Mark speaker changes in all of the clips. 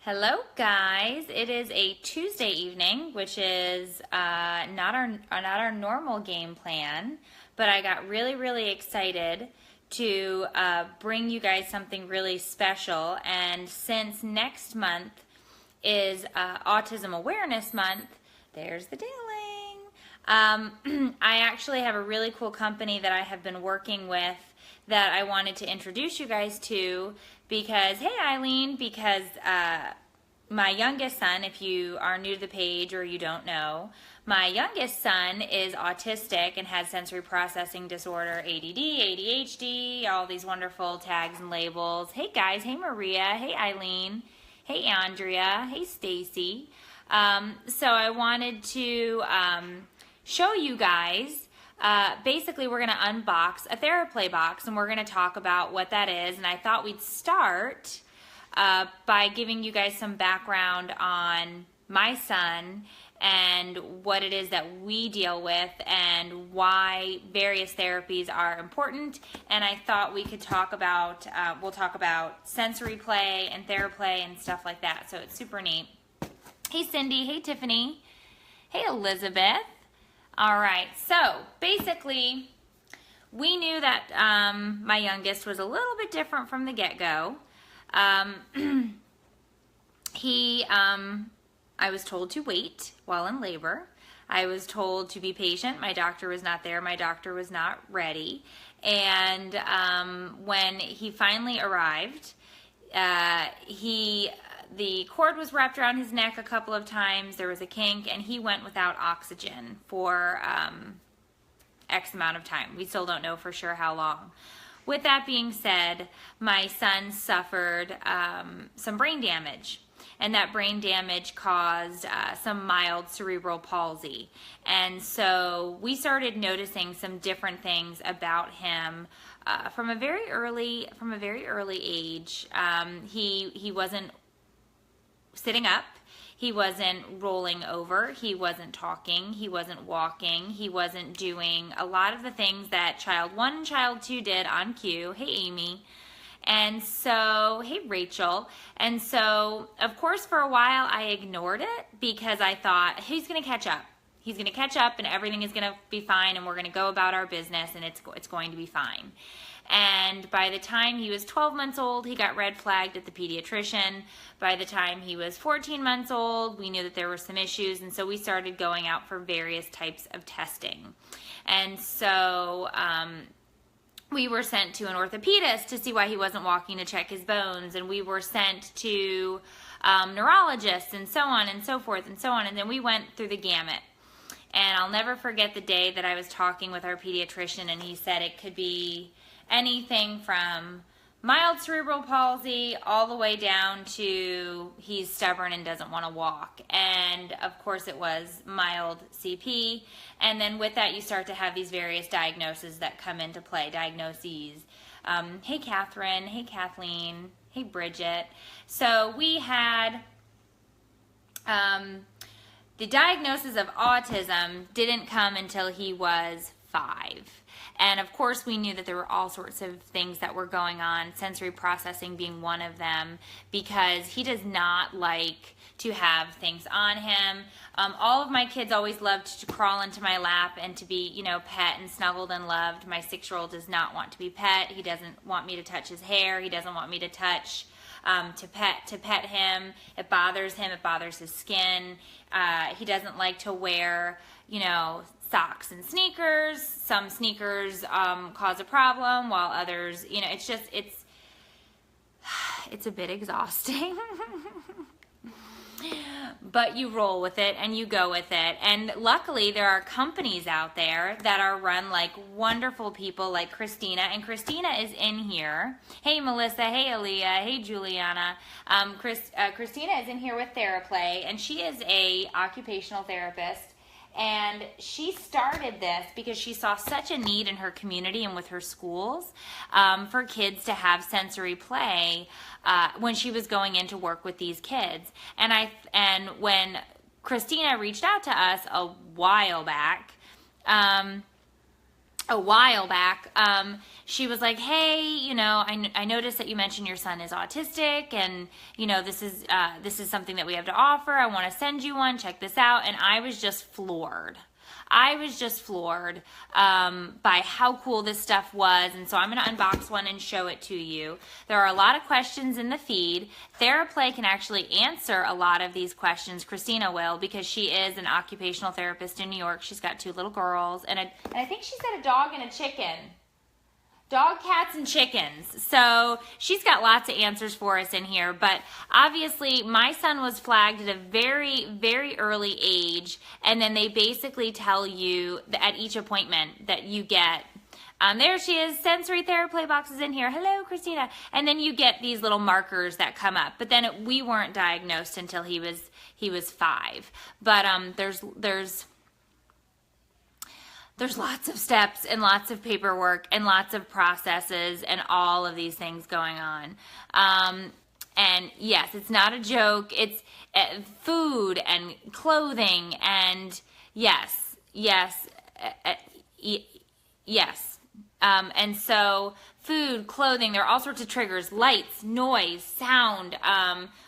Speaker 1: Hello guys, it is a Tuesday evening, which is not our normal game plan, but I got really excited to bring you guys something really special. And since next month is Autism Awareness Month, there's the dingling. I actually have a really cool company that I have been working with that I wanted to introduce you guys to because, hey Eileen, because my youngest son, if you are new to the page or you don't know, my youngest son is autistic and has sensory processing disorder, ADD, ADHD, all these wonderful tags and labels. Hey guys, hey Maria, hey Eileen, hey Andrea, hey Stacy. So I wanted to show you guys. Basically, we're going to unbox a TheraPlay box, and we're going to talk about what that is. And I thought we'd start by giving you guys some background on my son and what it is that we deal with and why various therapies are important. And I thought we could talk about, we'll talk about sensory play and TheraPlay and stuff like that. So it's super neat. Hey Cindy, hey Tiffany, hey Elizabeth. All right, so basically we knew that my youngest was a little bit different from the get-go. I was told to wait while in labor. I was told to be patient. My doctor was not there. My doctor was not ready. And when he finally arrived, the cord was wrapped around his neck a couple of times. There was a kink, and he went without oxygen for X amount of time. We still don't know for sure how long. With that being said, my son suffered some brain damage, and that brain damage caused some mild cerebral palsy. And so we started noticing some different things about him from a very early age. He wasn't sitting up. He wasn't rolling over. He wasn't talking. He wasn't walking. He wasn't doing a lot of the things that child 1 and child 2 did on cue. Hey, Amy. And so, hey, Rachel. And so, of course, for a while, I ignored it because I thought, he's going to catch up. He's going to catch up and everything is going to be fine and we're going to go about our business and it's going to be fine. And by the time he was 12 months old, he got red flagged at the pediatrician. By the time he was 14 months old, we knew that there were some issues, and so we started going out for various types of testing. And so we were sent to an orthopedist to see why he wasn't walking to check his bones, and we were sent to neurologists and so on and so forth and so on, and then we went through the gamut. And I'll never forget the day that I was talking with our pediatrician, and he said it could be anything from mild cerebral palsy all the way down to he's stubborn and doesn't want to walk. And of course it was mild CP. And then with that you start to have these various diagnoses that come into play, diagnoses. Hey Catherine, hey Kathleen, hey Bridget. So we had the diagnosis of autism didn't come until he was 5. And of course we knew that there were all sorts of things that were going on, sensory processing being one of them, because he does not like to have things on him. All of my kids always loved to crawl into my lap and to be, pet and snuggled and loved. My 6-year-old does not want to be pet. He doesn't want me to touch his hair. He doesn't want me to touch, to pet him. It bothers him. It bothers his skin. He doesn't like to wear, socks and sneakers. Some sneakers cause a problem, while others, it's a bit exhausting. But you roll with it and you go with it. And luckily there are companies out there that are run like wonderful people like Christina. And Christina is in here. Hey Melissa, hey Aaliyah, hey Juliana. Christina is in here with TheraPlay, and she is a occupational therapist. And she started this because she saw such a need in her community and with her schools for kids to have sensory play when she was going in to work with these kids. And when Christina reached out to us a while back, a while back, she was like, hey, you know, I noticed that you mentioned your son is autistic, and, you know, this is something that we have to offer. I want to send you one. Check this out. And I was just floored. I was just floored by how cool this stuff was. And so I'm going to unbox one and show it to you. There are a lot of questions in the feed. TheraPlay can actually answer a lot of these questions. Christina will, because she is an occupational therapist in New York. She's got 2 little girls, and I think she said a dog and a chicken. Dog, cats, and chickens. So she's got lots of answers for us in here. But obviously, my son was flagged at a very, very early age. And then they basically tell you that at each appointment that you get, there she is, sensory TheraPlay boxes in here. Hello, Christina. And then you get these little markers that come up. But then we weren't diagnosed until he was 5. But there's lots of steps and lots of paperwork and lots of processes and all of these things going on. And yes, it's not a joke. It's food and clothing and yes. And so food, clothing, there are all sorts of triggers, lights, noise, sound.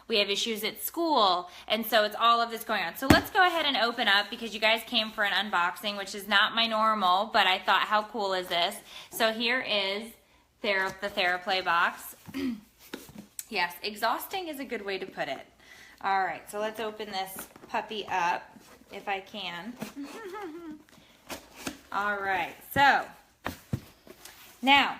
Speaker 1: We have issues at school. And so it's all of this going on. So let's go ahead and open up, because you guys came for an unboxing, which is not my normal, but I thought, how cool is this? So here is the TheraPlay box. Yes, exhausting is a good way to put it. All right, so let's open this puppy up if I can. All right, so now,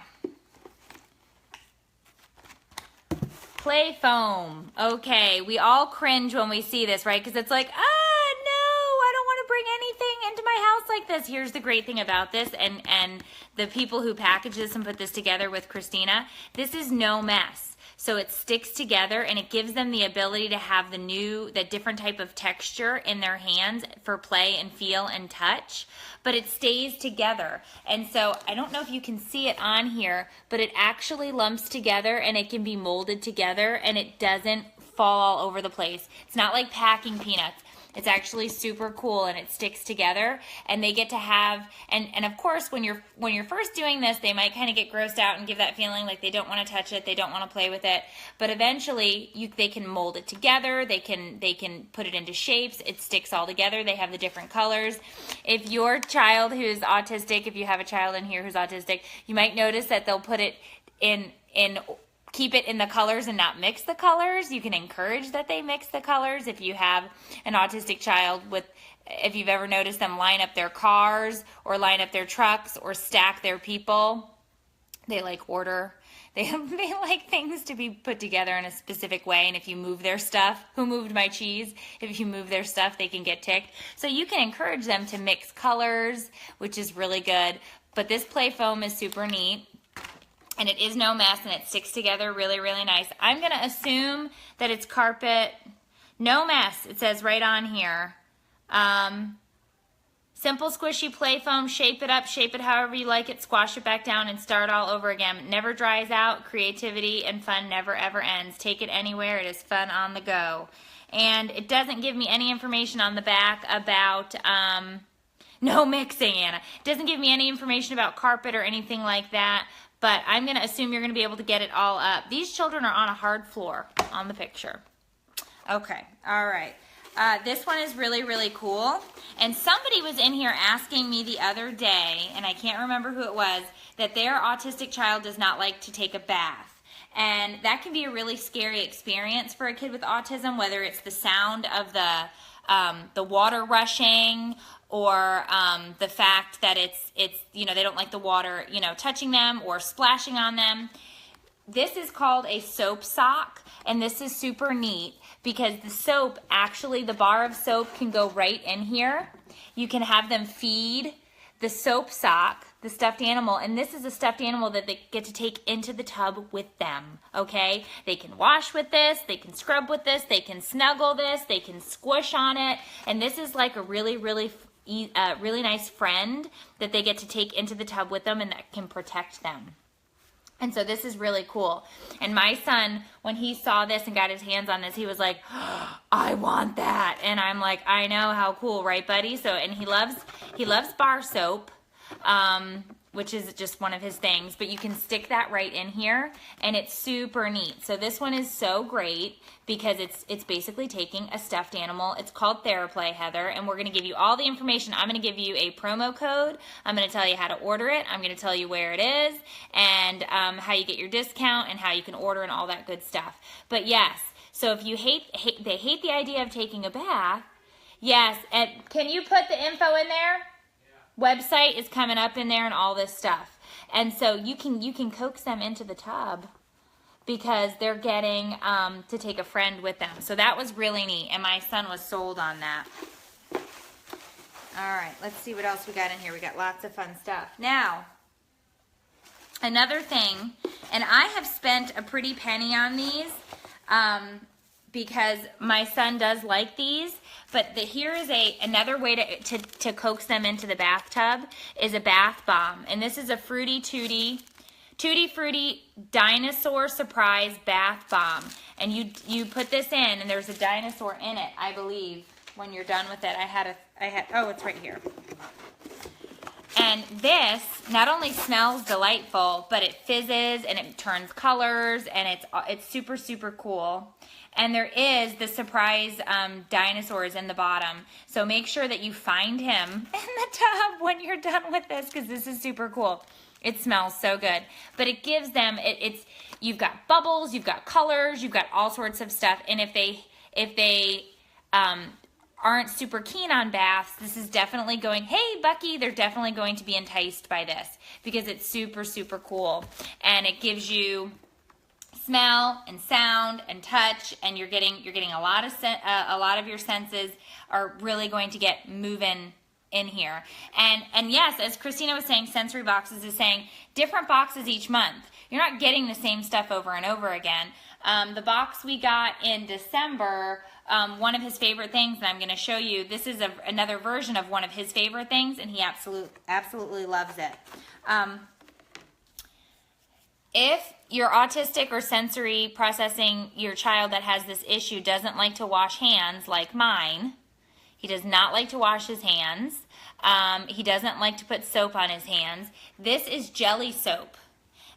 Speaker 1: play foam. Okay, we all cringe when we see this, right? Because it's like, no, I don't want to bring anything into my house like this. Here's the great thing about this, and the people who package this and put this together with Christina, this is no mess. So it sticks together, and it gives them the ability to have that different type of texture in their hands for play and feel and touch, but it stays together. And so I don't know if you can see it on here, but it actually lumps together, and it can be molded together, and it doesn't fall all over the place. It's not like packing peanuts. It's actually super cool, and it sticks together, and they get to have, and of course, when you're first doing this, they might kind of get grossed out and give that feeling like they don't want to touch it, they don't want to play with it, but eventually they can mold it together, they can put it into shapes, it sticks all together, they have the different colors. If your child who's autistic, if you have a child in here who's autistic, you might notice that they'll put it keep it in the colors and not mix the colors. You can encourage that they mix the colors. If you have an autistic child if you've ever noticed them line up their cars or line up their trucks or stack their people, they like order. They like things to be put together in a specific way, and if you move their stuff, who moved my cheese? If you move their stuff, they can get ticked. So you can encourage them to mix colors, which is really good. But this play foam is super neat. And it is no mess, and it sticks together really, really nice. I'm going to assume that it's carpet. No mess, it says right on here. Simple squishy play foam, shape it up, shape it however you like it, squash it back down, and start all over again. It never dries out. Creativity and fun never, ever ends. Take it anywhere. It is fun on the go. And it doesn't give me any information on the back about... no mixing, Anna. It doesn't give me any information about carpet or anything like that. But I'm going to assume you're going to be able to get it all up. These children are on a hard floor on the picture. Okay, all right. This one is really, really cool. And somebody was in here asking me the other day, and I can't remember who it was, that their autistic child does not like to take a bath. And that can be a really scary experience for a kid with autism, whether it's the sound of the water rushing, or the fact that it's they don't like the water touching them or splashing on them. This is called a soap sock, and this is super neat because the soap, actually the bar of soap can go right in here. You can have them feed the soap sock, the stuffed animal, and this is a stuffed animal that they get to take into the tub with them, okay? They can wash with this, they can scrub with this, they can snuggle this, they can squish on it, and this is like a really, really nice friend that they get to take into the tub with them and that can protect them. And so this is really cool. And my son, when he saw this and got his hands on this, he was like, oh, I want that. And I'm like, I know, how cool, right, buddy? So, and he loves bar soap. which is just one of his things, but you can stick that right in here, and it's super neat. So this one is so great because it's basically taking a stuffed animal. It's called TheraPlay, Heather, and we're going to give you all the information. I'm going to give you a promo code. I'm going to tell you how to order it. I'm going to tell you where it is, and how you get your discount, and how you can order, and all that good stuff. But yes, so if you they hate the idea of taking a bath, yes, and can you put the info in there? Website is coming up in there and all this stuff. And so you can coax them into the tub because they're getting to take a friend with them. So that was really neat, and my son was sold on that. All right, let's see what else we got in here. We got lots of fun stuff. Now, another thing, and I have spent a pretty penny on these because my son does like these, but here is another way to coax them into the bathtub is a bath bomb. And this is a Tutti Frutti Dinosaur Surprise Bath Bomb. And you put this in, and there's a dinosaur in it, I believe, when you're done with it. Oh, it's right here. And this not only smells delightful, but it fizzes and it turns colors, and it's super, super cool. And there is the surprise dinosaurs in the bottom. So make sure that you find him in the tub when you're done with this, because this is super cool. It smells so good. But it gives them, you've got bubbles, you've got colors, you've got all sorts of stuff. And if they aren't super keen on baths, this is definitely going, hey, Bucky, they're definitely going to be enticed by this because it's super, super cool. And it gives you smell and sound and touch, and you're getting a lot of your senses are really going to get moving in here. And yes, as Christina was saying, Sensory Boxes is saying different boxes each month. You're not getting the same stuff over and over again. The box we got in December, one of his favorite things, and I'm going to show you, this is another version of one of his favorite things, and he absolutely loves it. If you're autistic or sensory processing, your child that has this issue doesn't like to wash hands like mine, he does not like to wash his hands, he doesn't like to put soap on his hands, this is jelly soap.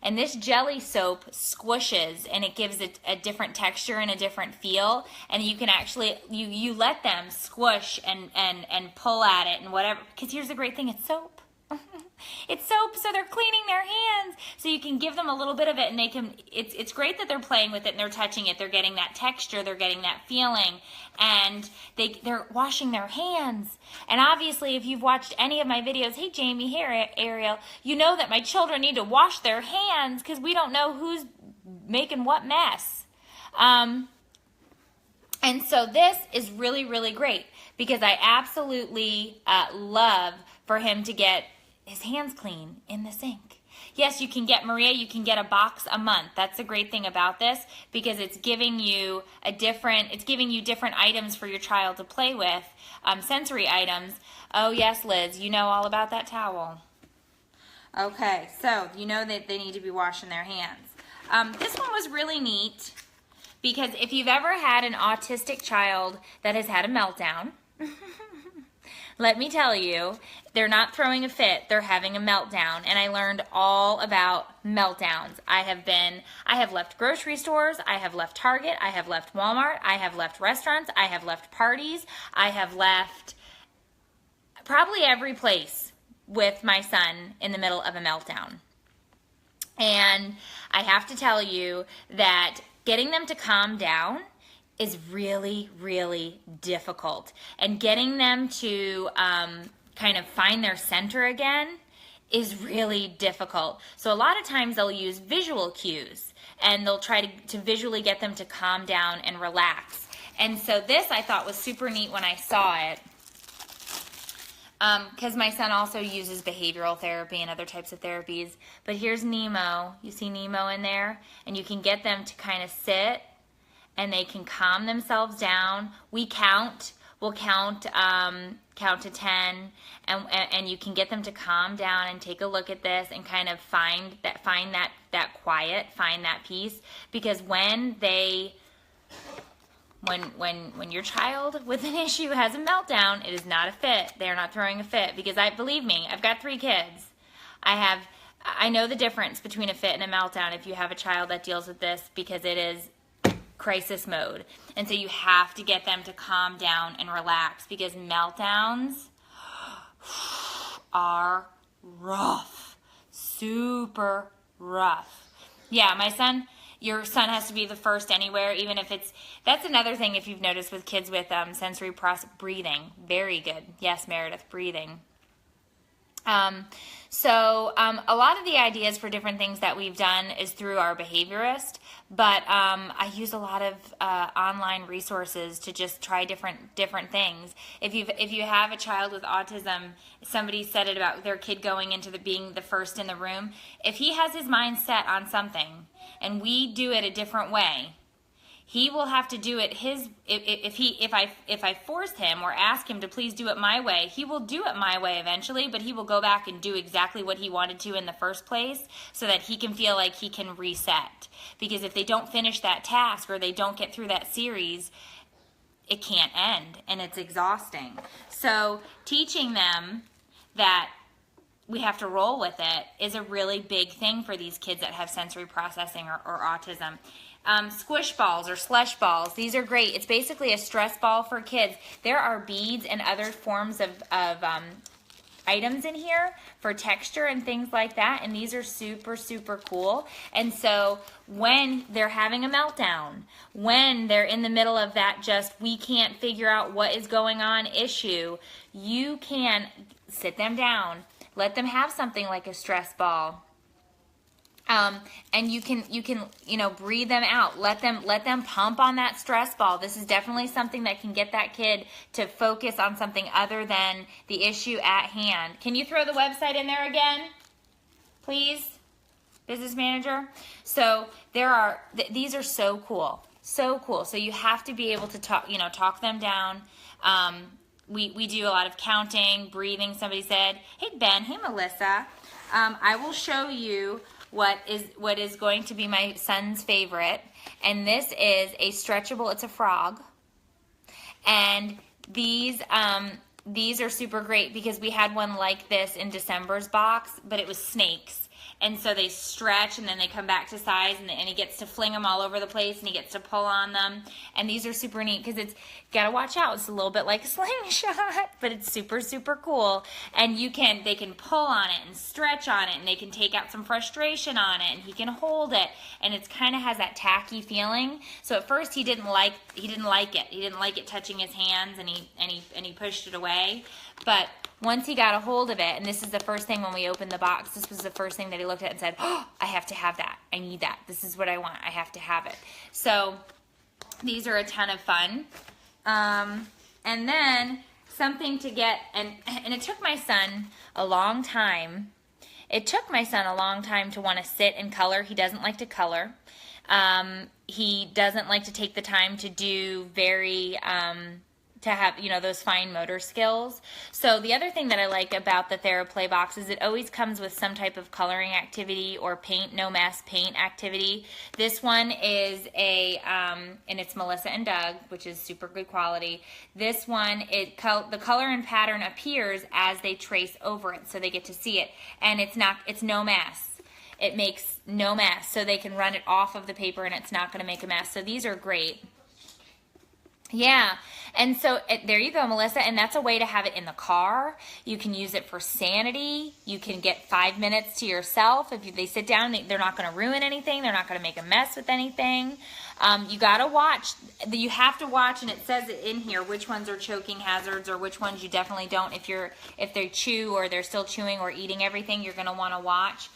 Speaker 1: And this jelly soap squishes, and it gives it a different texture and a different feel. And you can actually, you let them squish and pull at it and whatever. Because here's the great thing, it's soap. It's soap, so they're cleaning their hands. So you can give them a little bit of it, and they can, it's great that they're playing with it and they're touching it. They're getting that texture, they're getting that feeling, and they're washing their hands. And obviously, if you've watched any of my videos, hey Jamie, here Ariel, you know that my children need to wash their hands because we don't know who's making what mess. And so this is really, really great because I absolutely love for him to get his hands clean in the sink. Yes, you can get, Maria, you can get a box a month. That's the great thing about this because it's giving you different items for your child to play with, sensory items. Oh yes, Liz, you know all about that towel. Okay, so you know that they need to be washing their hands. This one was really neat because if you've ever had an autistic child that has had a meltdown, let me tell you, they're not throwing a fit, they're having a meltdown. And I learned all about meltdowns. I have left grocery stores, I have left Target, I have left Walmart, I have left restaurants, I have left parties, I have left probably every place with my son in the middle of a meltdown. And I have to tell you that getting them to calm down is really, really difficult. And getting them to kind of find their center again is really difficult. So a lot of times they'll use visual cues and they'll try to visually get them to calm down and relax. And so this I thought was super neat when I saw it because my son also uses behavioral therapy and other types of therapies. But here's Nemo. You see Nemo in there? And you can get them to kind of sit and they can calm themselves down. We'll count to 10, and you can get them to calm down and take a look at this and kind of find that quiet, find that peace. Because when your child with an issue has a meltdown, it is not a fit. They're not throwing a fit. Because believe me, I've got 3 kids. I know the difference between a fit and a meltdown if you have a child that deals with this, because it is crisis mode. And so you have to get them to calm down and relax, because meltdowns are rough, super rough. Yeah, your son has to be the first anywhere, even if that's another thing if you've noticed with kids with sensory breathing. Very good. Yes, Meredith, breathing. A lot of the ideas for different things that we've done is through our behaviorist, but I use a lot of online resources to just try different things. If you have a child with autism, somebody said it about their kid going into being the first in the room. If he has his mind set on something and we do it a different way, he will have to do it if I force him or ask him to please do it my way, he will do it my way eventually, but he will go back and do exactly what he wanted to in the first place, so that he can feel like he can reset. Because if they don't finish that task or they don't get through that series, it can't end, and it's exhausting. So teaching them that we have to roll with it is a really big thing for these kids that have sensory processing or autism. Squish balls or slush balls, these are great. It's basically a stress ball for kids. There are beads and other forms of items in here for texture and things like that, and these are super, super cool. And so when they're having a meltdown, when they're in the middle of that we can't figure out what is going on issue, you can sit them down, let them have something like a stress ball. And you can breathe them out. Let them pump on that stress ball. This is definitely something that can get that kid to focus on something other than the issue at hand. Can you throw the website in there again, please, business manager? So these are so cool, so cool. So you have to be able to talk them down. We do a lot of counting, breathing. Somebody said, hey Ben, hey Melissa, I will show you what is going to be my son's favorite. And this is a stretchable, it's a frog. And these are super great because we had one like this in December's box, but it was snakes. And so they stretch and then they come back to size, and he gets to fling them all over the place and he gets to pull on them. And these are super neat because gotta watch out. It's a little bit like a slingshot, but it's super, super cool. And they can pull on it and stretch on it, and they can take out some frustration on it, and he can hold it, and it's kind of has that tacky feeling. So at first he didn't like it. He didn't like it touching his hands, and he pushed it away. But once he got a hold of it, and this is the first thing when we opened the box, this was the first thing that he looked at and said, oh, I have to have that. I need that. This is what I want. I have to have it. So these are a ton of fun. And then something to get, and it took my son a long time. It took my son a long time to want to sit and color. He doesn't like to color. He doesn't like to take the time to do to have, those fine motor skills. So the other thing that I like about the TheraPlay box is it always comes with some type of coloring activity or no mess paint activity. This one is and it's Melissa and Doug, which is super good quality. This one, the color and pattern appears as they trace over it, so they get to see it. And it's no mess. It makes no mess, so they can run it off of the paper and it's not going to make a mess. So these are great. Yeah, and so there you go, Melissa, and that's a way to have it in the car. You can use it for sanity. You can get 5 minutes to yourself. If they sit down, they're not going to ruin anything. They're not going to make a mess with anything. You got to watch. You have to watch, and it says in here which ones are choking hazards or which ones you definitely don't. If they chew or they're still chewing or eating everything, you're going to want to watch.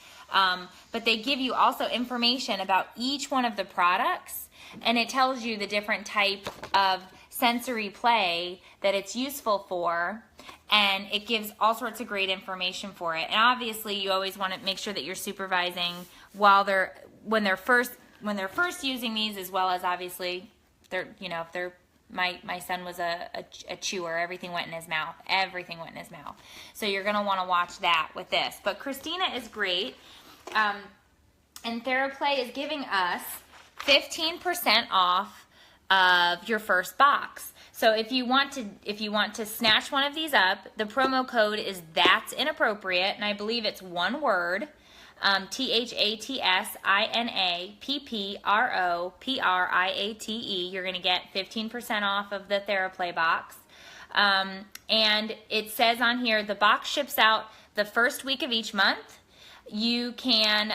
Speaker 1: But they give you also information about each one of the products, and it tells you the different type of sensory play that it's useful for, and it gives all sorts of great information for it. And obviously you always want to make sure that you're supervising when they're first using these, as well as obviously my son was a chewer. Everything went in his mouth. So you're going to want to watch that with this. But Christina is great. And TheraPlay is giving us 15% off of your first box. So if you want to snatch one of these up, the promo code is "That's Inappropriate," and I believe it's one word. THATSINAPPROPRIATE. You're going to get 15% off of the TheraPlay box. And it says on here, the box ships out the first week of each month. You can,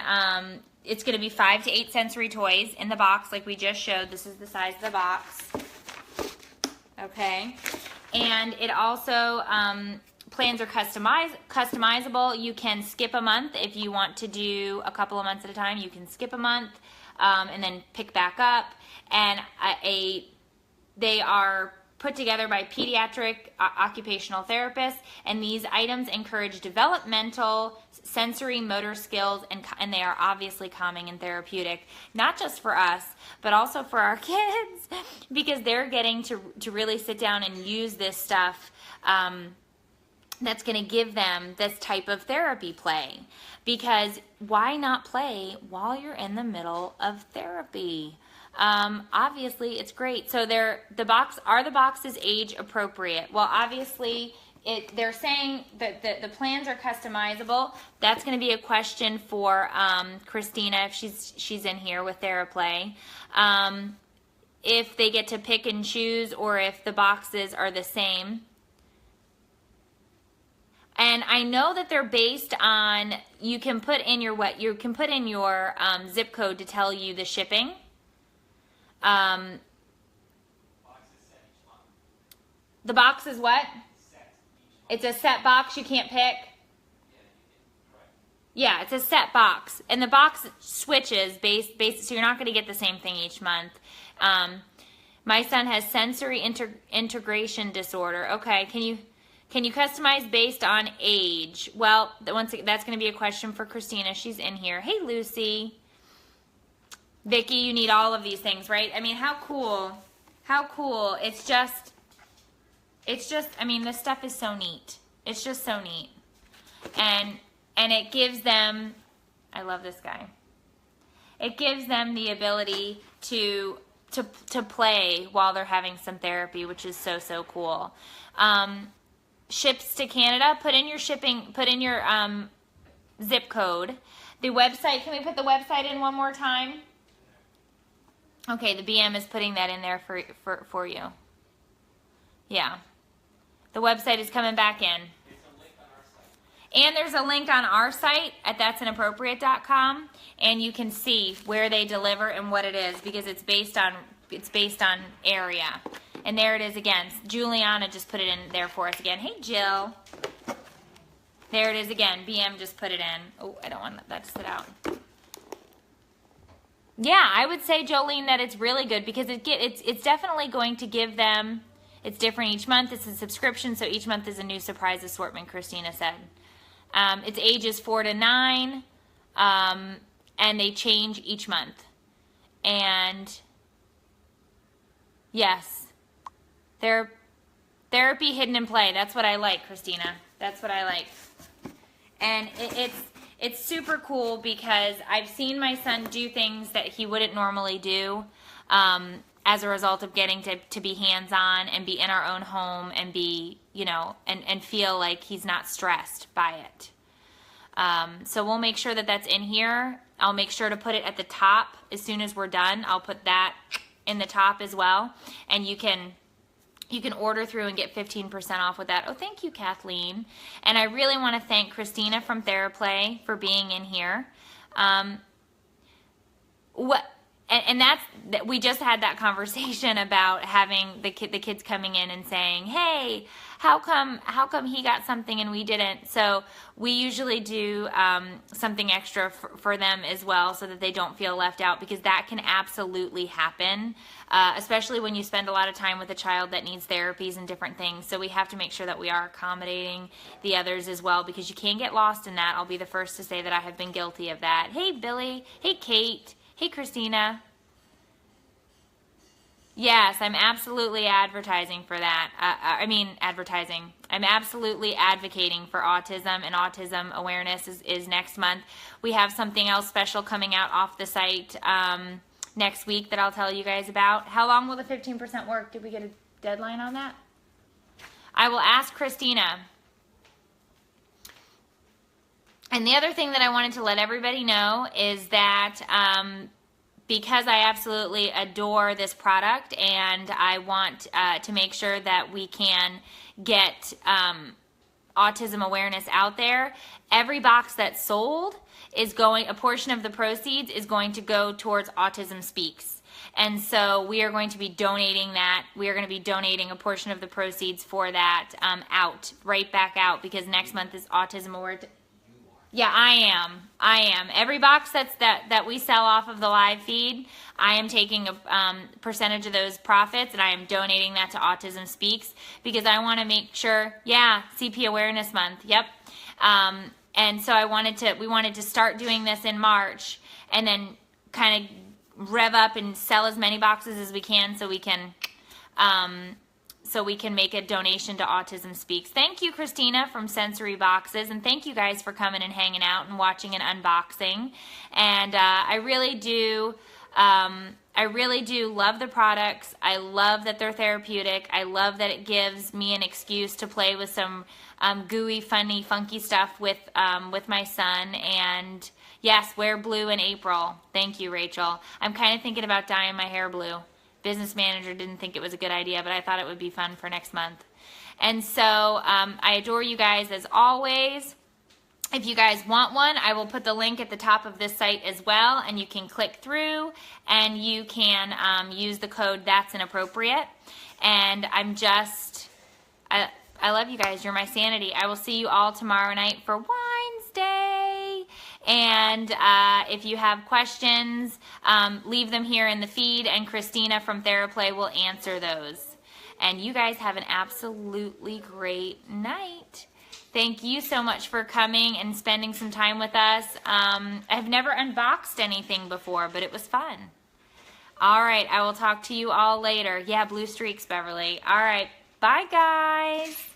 Speaker 1: it's going to be 5 to 8 sensory toys in the box like we just showed. This is the size of the box. Okay. And it also, plans are customizable. You can skip a month if you want to do a couple of months at a time. You can skip a month and then pick back up. And they are put together by pediatric occupational therapists, and these items encourage developmental, sensory, motor skills, and they are obviously calming and therapeutic, not just for us, but also for our kids, because they're getting to really sit down and use this stuff that's going to give them this type of therapy play. Because why not play while you're in the middle of therapy? Obviously, it's great. So the boxes age appropriate? Well, obviously, they're saying that the plans are customizable. That's going to be a question for Christina if she's in here with TheraPlay. If they get to pick and choose, or if the boxes are the same. And I know that they're based on, you can put in your zip code to tell you the shipping. The box is what? It's a set box. You can't pick. Yeah, it's a set box, and the box switches based. So you're not going to get the same thing each month. My son has sensory integration disorder. Okay, can you customize based on age? Well, that's going to be a question for Christina. She's in here. Hey, Lucy. Vicky, you need all of these things, right? I mean, how cool. How cool. It's just, I mean, this stuff is so neat. It's just so neat. And it gives them, I love this guy. It gives them the ability to play while they're having some therapy, which is so, so cool. Ships to Canada. Put in your zip code. The website, can we put the website in one more time? Okay, the BM is putting that in there for you. Yeah. The website is coming back in. And there's a link on our site at that'sinappropriate.com, and you can see where they deliver and what it is, because it's based on area. And there it is again. Juliana just put it in there for us again. Hey, Jill. There it is again. BM just put it in. Oh, I don't want that to sit out. Yeah, I would say, Jolene, that it's really good, because it's definitely going to give them, it's different each month. It's a subscription, so each month is a new surprise assortment, Christina said. It's ages 4 to 9, and they change each month. And yes, therapy hidden in play. That's what I like, Christina. That's what I like. And it's super cool, because I've seen my son do things that he wouldn't normally do as a result of getting to be hands-on and be in our own home and be, and feel like he's not stressed by it. So we'll make sure that that's in here. I'll make sure to put it at the top as soon as we're done. I'll put that in the top as well. And you can order through and get 15% off with that. Oh, thank you, Kathleen. And I really want to thank Christina from TheraPlay for being in here. We just had that conversation about having the kids coming in and saying, "Hey, how come he got something and we didn't?" So we usually do something extra for them as well, so that they don't feel left out, because that can absolutely happen, especially when you spend a lot of time with a child that needs therapies and different things. So we have to make sure that we are accommodating the others as well, because you can get lost in that. I'll be the first to say that I have been guilty of that. Hey, Billy. Hey, Kate. Hey, Christina. Yes, I'm absolutely advertising for that. I'm absolutely advocating for autism, and autism awareness is next month. We have something else special coming out off the site next week that I'll tell you guys about. How long will the 15% work? Did we get a deadline on that? I will ask Christina. And the other thing that I wanted to let everybody know is that because I absolutely adore this product and I want to make sure that we can get autism awareness out there, every box that's sold is going, a portion of the proceeds is going to go towards Autism Speaks. And so we are going to be donating that. We are going to be donating a portion of the proceeds for that right back out, because next month is Autism Awareness. Yeah, I am. Every box that we sell off of the live feed, I am taking a percentage of those profits and I am donating that to Autism Speaks, because I want to make sure, yeah, CP Awareness Month, yep. And so we wanted to start doing this in March and then kind of rev up and sell as many boxes as we can so we can make a donation to Autism Speaks. Thank you, Christina from Sensory Boxes, and thank you guys for coming and hanging out and watching an unboxing. And I really do love the products. I love that they're therapeutic. I love that it gives me an excuse to play with some gooey, funny, funky stuff with my son. And yes, wear blue in April. Thank you, Rachel. I'm kind of thinking about dyeing my hair blue. Business manager didn't think it was a good idea, but I thought it would be fun for next month. And so I adore you guys as always. If you guys want one, I will put the link at the top of this site as well, and you can click through and you can use the code That's Inappropriate. And I love you guys. You're my sanity. I will see you all tomorrow night for Wednesday. And if you have questions, leave them here in the feed, and Christina from TheraPlay will answer those. And you guys have an absolutely great night. Thank you so much for coming and spending some time with us. I've never unboxed anything before, but it was fun. All right, I will talk to you all later. Yeah, blue streaks, Beverly. All right, bye, guys.